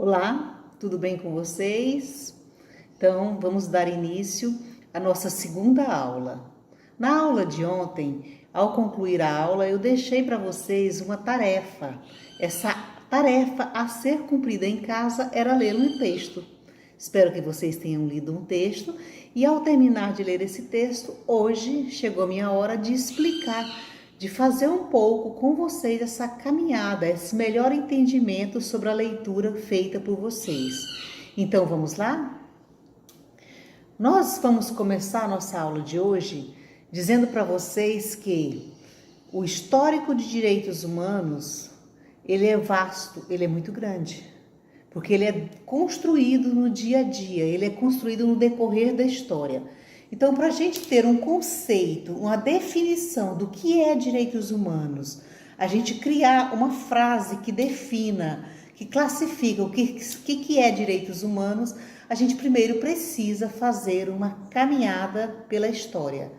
Olá, tudo bem com vocês? Então, vamos dar início à nossa segunda aula. Na aula de ontem, ao concluir a aula, eu deixei para vocês uma tarefa. Essa tarefa a ser cumprida em casa era ler um texto. Espero que vocês tenham lido um texto e ao terminar de ler esse texto, hoje chegou a minha hora de explicar, de fazer um pouco com vocês essa caminhada, esse melhor entendimento sobre a leitura feita por vocês. Então vamos lá? Nós vamos começar a nossa aula de hoje dizendo para vocês que o histórico de direitos humanos, ele é vasto, ele é muito grande, porque ele é construído no dia a dia, ele é construído no decorrer da história. Então, para a gente ter um conceito, uma definição do que é direitos humanos, a gente criar uma frase que defina, que classifica o que é direitos humanos, a gente primeiro precisa fazer uma caminhada pela história.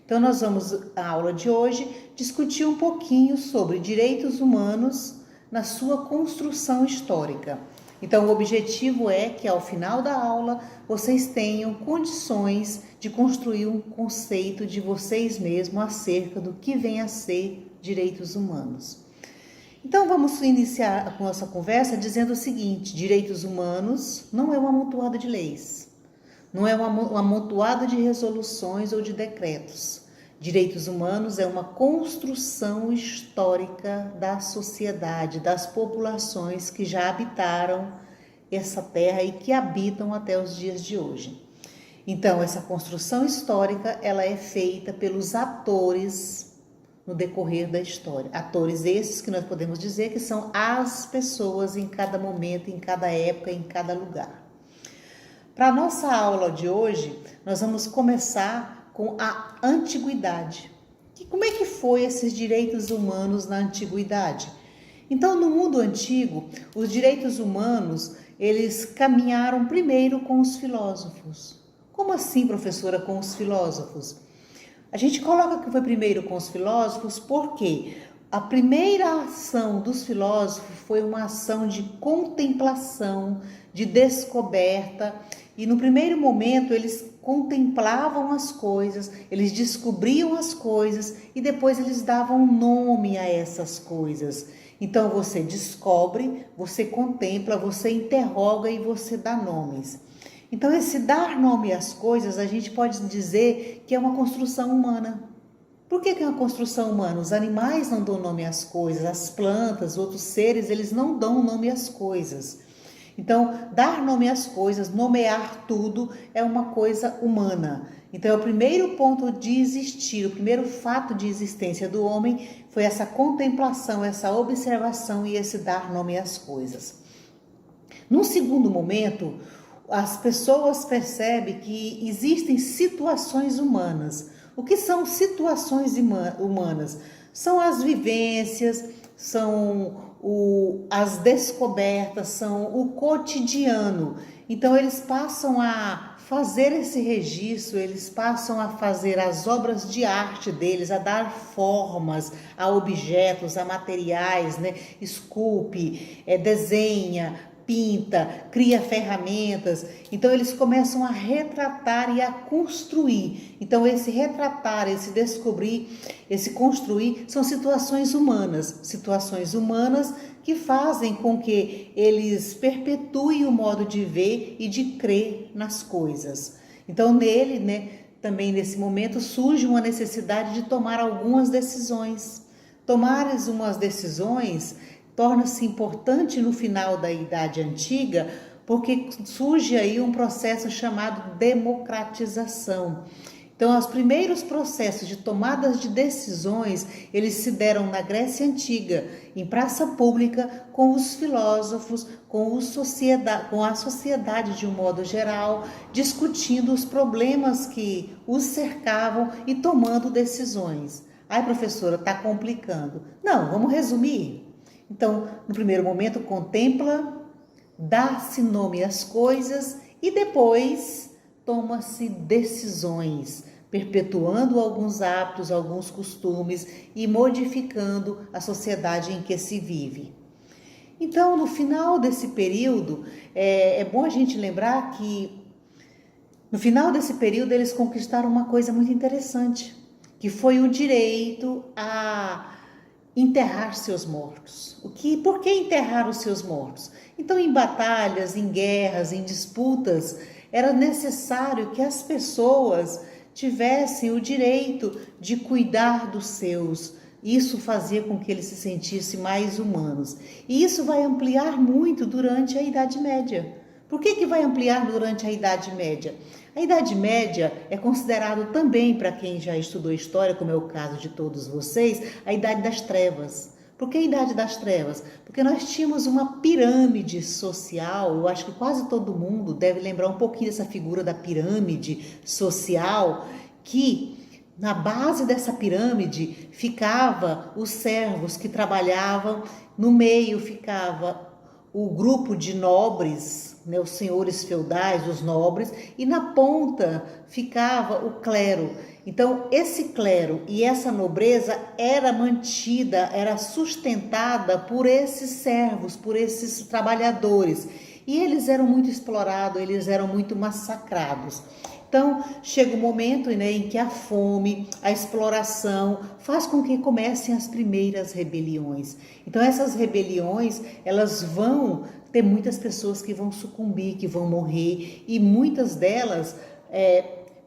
Então, nós vamos, na aula de hoje, discutir um pouquinho sobre direitos humanos na sua construção histórica. Então, o objetivo é que ao final da aula vocês tenham condições de construir um conceito de vocês mesmos acerca do que vem a ser direitos humanos. Então, vamos iniciar a nossa conversa dizendo o seguinte: direitos humanos não é um amontoado de leis, não é um amontoado de resoluções ou de decretos. Direitos humanos é uma construção histórica da sociedade, das populações que já habitaram essa terra e que habitam até os dias de hoje. Então, essa construção histórica, ela é feita pelos atores no decorrer da história. Atores esses que nós podemos dizer que são as pessoas em cada momento, em cada época, em cada lugar. Para a nossa aula de hoje, nós vamos começar com a antiguidade. Como é que foi esses direitos humanos na antiguidade? Então, no mundo antigo, os direitos humanos, eles caminharam primeiro com os filósofos. Como assim, professora, com os filósofos? A gente coloca que foi primeiro com os filósofos porque a primeira ação dos filósofos foi uma ação de contemplação, de descoberta, e no primeiro momento eles contemplavam as coisas, eles descobriam as coisas e depois eles davam nome a essas coisas. Então você descobre, você contempla, você interroga e você dá nomes. Então esse dar nome às coisas, a gente pode dizer que é uma construção humana. Por que é uma construção humana? Os animais não dão nome às coisas, as plantas, outros seres, eles não dão nome às coisas. Então, dar nome às coisas, nomear tudo, é uma coisa humana. Então, é o primeiro ponto de existir, o primeiro fato de existência do homem foi essa contemplação, essa observação e esse dar nome às coisas. Num segundo momento, as pessoas percebem que existem situações humanas. O que são situações humanas? São as vivências, são as descobertas, são o cotidiano. Então eles passam a fazer esse registro, eles passam a fazer as obras de arte deles, a dar formas a objetos, a materiais, né? Esculpe, desenha, pinta, cria ferramentas. Então eles começam a retratar e a construir. Então esse retratar, esse descobrir, esse construir são situações humanas que fazem com que eles perpetuem o modo de ver e de crer nas coisas. Então nele, né, também nesse momento surge uma necessidade de tomar algumas decisões. Tomar umas decisões torna-se importante no final da Idade Antiga, porque surge aí um processo chamado democratização. Então, os primeiros processos de tomadas de decisões, eles se deram na Grécia Antiga, em praça pública, com os filósofos, com a sociedade de um modo geral, discutindo os problemas que os cercavam e tomando decisões. Ai, professora, está complicando. Não, vamos resumir. Então, no primeiro momento, contempla, dá-se nome às coisas e depois toma-se decisões, perpetuando alguns hábitos, alguns costumes e modificando a sociedade em que se vive. Então, no final desse período, é bom a gente lembrar que no final desse período eles conquistaram uma coisa muito interessante, que foi o direito a enterrar seus mortos. Por que enterrar os seus mortos? Então, em batalhas, em guerras, em disputas, era necessário que as pessoas tivessem o direito de cuidar dos seus. Isso fazia com que eles se sentissem mais humanos. E isso vai ampliar muito durante a Idade Média. Por que vai ampliar durante a Idade Média? A Idade Média é considerado também, para quem já estudou história, como é o caso de todos vocês, a Idade das Trevas. Por que a Idade das Trevas? Porque nós tínhamos uma pirâmide social, eu acho que quase todo mundo deve lembrar um pouquinho dessa figura da pirâmide social, que na base dessa pirâmide ficava os servos que trabalhavam, no meio ficava o grupo de nobres, né, os senhores feudais, os nobres, e na ponta ficava o clero. Então, esse clero e essa nobreza era mantida, era sustentada por esses servos, por esses trabalhadores. E eles eram muito explorados, eles eram muito massacrados. Então, chega um momento, né, em que a fome, a exploração faz com que comecem as primeiras rebeliões. Então, essas rebeliões, elas vão ter muitas pessoas que vão sucumbir, que vão morrer, e muitas delas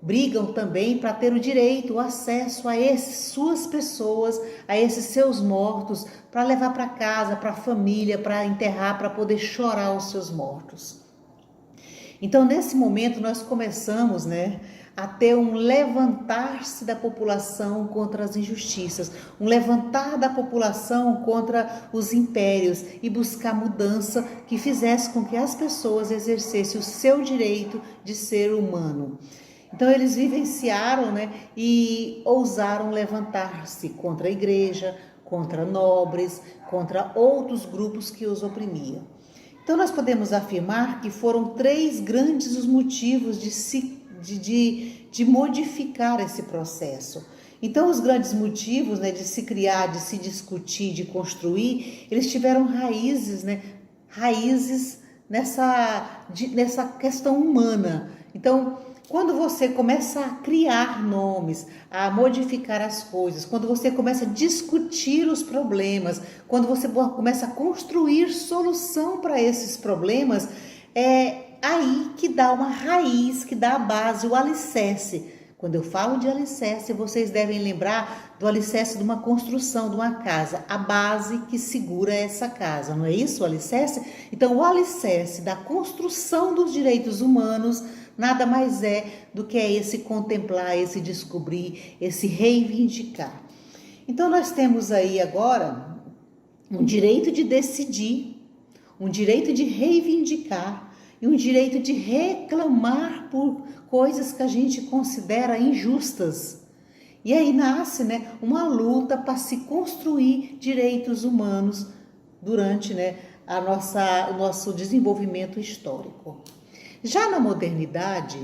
brigam também para ter o direito, o acesso a essas suas pessoas, a esses seus mortos, para levar para casa, para a família, para enterrar, para poder chorar os seus mortos. Então, nesse momento, nós começamos, né, a ter um levantar-se da população contra as injustiças, um levantar da população contra os impérios e buscar mudança que fizesse com que as pessoas exercessem o seu direito de ser humano. Então, eles vivenciaram, né, e ousaram levantar-se contra a igreja, contra nobres, contra outros grupos que os oprimiam. Então, nós podemos afirmar que foram 3 grandes os motivos de modificar esse processo. Então, os grandes motivos, né, de se criar, de se discutir, de construir, eles tiveram raízes, né, raízes nessa questão humana. Então, quando você começa a criar nomes, a modificar as coisas, quando você começa a discutir os problemas, quando você começa a construir solução para esses problemas, é aí que dá uma raiz, que dá a base, o alicerce. Quando eu falo de alicerce, vocês devem lembrar do alicerce de uma construção, de uma casa, a base que segura essa casa, não é isso o alicerce? Então, o alicerce da construção dos direitos humanos nada mais é do que esse contemplar, esse descobrir, esse reivindicar. Então, nós temos aí agora um direito de decidir, um direito de reivindicar e um direito de reclamar por coisas que a gente considera injustas. E aí nasce, né, uma luta para se construir direitos humanos durante, né, o nosso desenvolvimento histórico. Já na modernidade,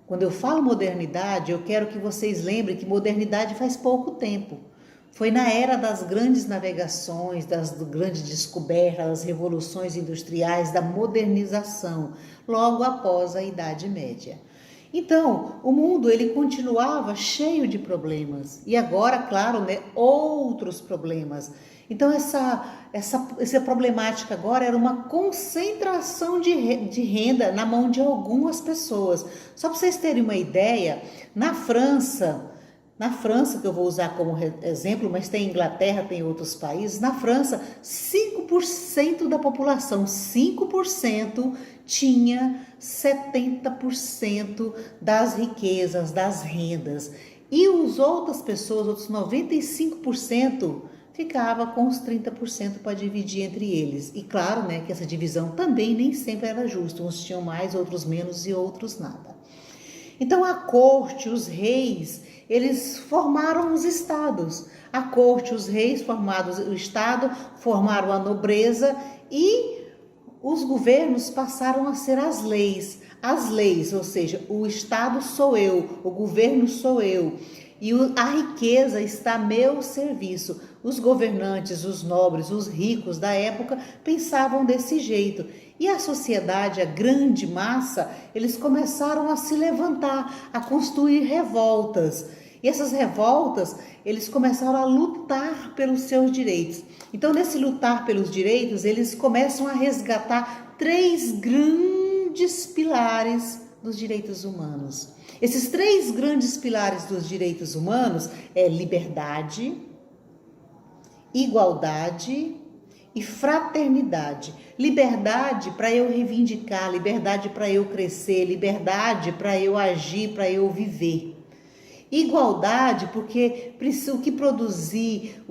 quando eu falo modernidade, eu quero que vocês lembrem que modernidade faz pouco tempo. Foi na era das grandes navegações, das grandes descobertas, das revoluções industriais, da modernização, logo após a Idade Média. Então, o mundo ele continuava cheio de problemas e agora, claro, né, outros problemas. Então, essa problemática agora era uma concentração de renda na mão de algumas pessoas. Só para vocês terem uma ideia, na França, que eu vou usar como exemplo, mas tem Inglaterra, tem outros países, na França, 5% da população, 5% tinha 70% das riquezas, das rendas. E as outras pessoas, outros 95%, ficava com os 30% para dividir entre eles. E claro, né, que essa divisão também nem sempre era justa. Uns tinham mais, outros menos e outros nada. Então a corte, os reis, eles formaram os estados. A corte, os reis formaram o estado, formaram a nobreza e os governos passaram a ser as leis. As leis, ou seja, o estado sou eu, o governo sou eu. E a riqueza está a meu serviço. Os governantes, os nobres, os ricos da época pensavam desse jeito. E a sociedade, a grande massa, eles começaram a se levantar, a construir revoltas. E essas revoltas, eles começaram a lutar pelos seus direitos. Então, nesse lutar pelos direitos, eles começam a resgatar 3 grandes pilares dos direitos humanos. Esses 3 grandes pilares dos direitos humanos é liberdade, igualdade e fraternidade. Liberdade para eu reivindicar, liberdade para eu crescer, liberdade para eu agir, para eu viver. Igualdade, porque o que produzir